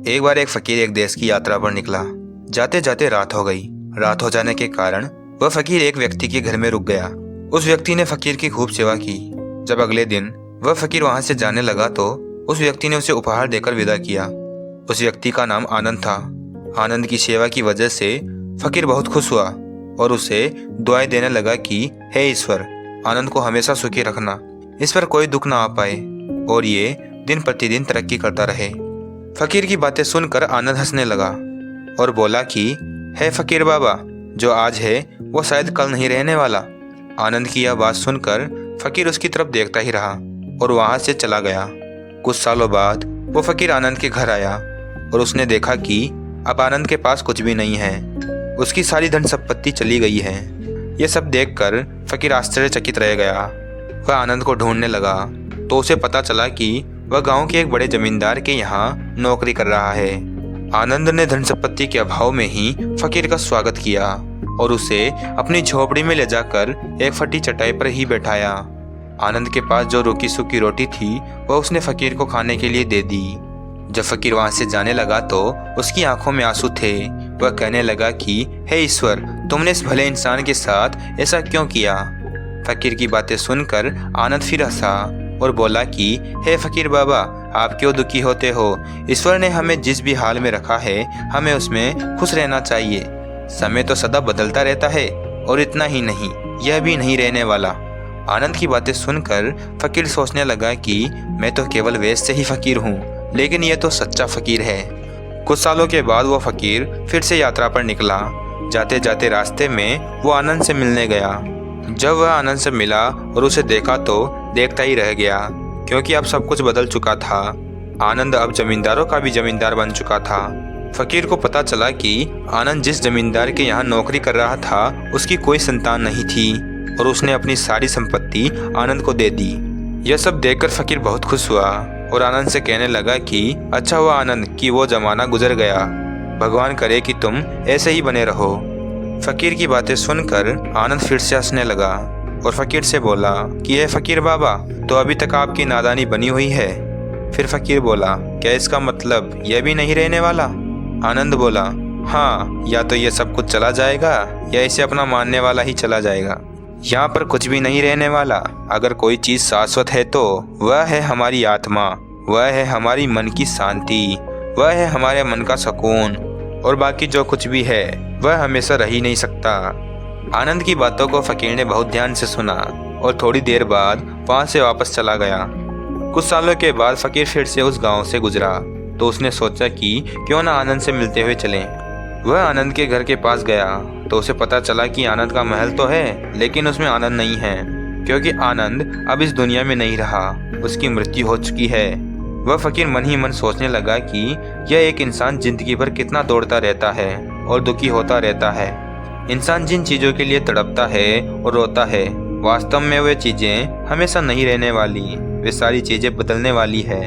एक बार एक फकीर एक देश की यात्रा पर निकला। जाते जाते रात हो गई। रात हो जाने के कारण वह फकीर एक व्यक्ति के घर में रुक गया। उस व्यक्ति ने फकीर की खूब सेवा की। जब अगले दिन वह फकीर वहां से जाने लगा तो उस व्यक्ति ने उसे उपहार देकर विदा किया। उस व्यक्ति का नाम आनंद था। आनंद की सेवा की वजह से फकीर बहुत खुश हुआ और उसे दुआएं देने लगा कि हे ईश्वर, आनंद को हमेशा सुखी रखना, इस पर कोई दुख ना आ पाए और ये दिन प्रतिदिन तरक्की करता रहे। फकीर की बातें सुनकर आनंद हंसने लगा और बोला कि हे फकीर बाबा, जो आज है वो शायद कल नहीं रहने वाला। आनंद की यह बात सुनकर फकीर उसकी तरफ देखता ही रहा और वहां से चला गया। कुछ सालों बाद वो फकीर आनंद के घर आया और उसने देखा कि अब आनंद के पास कुछ भी नहीं है। उसकी सारी धन संपत्ति चली गई है। ये सब देखकर फकीर आश्चर्यचकित रह गया। वह आनंद को ढूंढने लगा तो उसे पता चला कि वह गांव के एक बड़े जमींदार के यहाँ नौकरी कर रहा है। आनंद ने धन संपत्ति के अभाव में ही फकीर का स्वागत किया और उसे अपनी झोपड़ी में ले जाकर एक फटी चटाई पर ही बैठाया। आनंद के पास जो रूखी सूखी रोटी थी वह उसने फकीर को खाने के लिए दे दी। जब फकीर वहां से जाने लगा तो उसकी आंखों में आंसू थे। वह कहने लगा कि हे ईश्वर, तुमने इस भले इंसान के साथ ऐसा क्यों किया। फकीर की बातें सुनकर आनंद फिर हंसा और बोला कि हे फकीर बाबा, आप क्यों दुखी होते हो। ईश्वर ने हमें जिस भी हाल में रखा है हमें उसमें खुश रहना चाहिए। समय तो सदा बदलता रहता है और इतना ही नहीं, यह भी नहीं रहने वाला। आनंद की बातें सुनकर फकीर सोचने लगा कि मैं तो केवल वेश से ही फकीर हूँ, लेकिन यह तो सच्चा फकीर है। कुछ सालों के बाद वो फकीर फिर से यात्रा पर निकला। जाते जाते रास्ते में वो आनंद से मिलने गया। जब वह आनंद से मिला और उसे देखा तो देखता ही रह गया, क्योंकि अब सब कुछ बदल चुका था। आनंद अब जमींदारों का भी जमींदार बन चुका था। फकीर को पता चला कि आनंद जिस जमींदार के यहाँ नौकरी कर रहा था उसकी कोई संतान नहीं थी और उसने अपनी सारी संपत्ति आनंद को दे दी। यह सब देखकर फकीर बहुत खुश हुआ और आनंद से कहने लगा कि अच्छा हुआ आनंद कि वो जमाना गुजर गया। भगवान करे कि तुम ऐसे ही बने रहो। फकीर की बातें सुनकर आनंद फिर से हंसने लगा और फकीर से बोला कि ये फकीर बाबा, तो अभी तक आपकी नादानी बनी हुई है। फिर फकीर बोला, क्या इसका मतलब यह भी नहीं रहने वाला। आनंद बोला, हाँ, या तो ये सब कुछ चला जाएगा या इसे अपना मानने वाला ही चला जाएगा। यहाँ पर कुछ भी नहीं रहने वाला। अगर कोई चीज़ शाश्वत है तो वह है हमारी आत्मा, वह है हमारी मन की शांति, वह है हमारे मन का सुकून, और बाकी जो कुछ भी है वह हमेशा रह ही नहीं सकता। आनंद की बातों को फकीर ने बहुत ध्यान से सुना और थोड़ी देर बाद वहाँ से वापस चला गया। कुछ सालों के बाद फकीर फिर से उस गांव से गुजरा तो उसने सोचा कि क्यों ना आनंद से मिलते हुए चलें। वह आनंद के घर के पास गया तो उसे पता चला कि आनंद का महल तो है, लेकिन उसमें आनंद नहीं है, क्योंकि आनंद अब इस दुनिया में नहीं रहा, उसकी मृत्यु हो चुकी है। वह फकीर मन ही मन सोचने लगा कि यह एक इंसान जिंदगी भर कितना दौड़ता रहता है और दुखी होता रहता है। इंसान जिन चीज़ों के लिए तड़पता है और रोता है, वास्तव में वे चीज़ें हमेशा नहीं रहने वाली, वे सारी चीज़ें बदलने वाली है।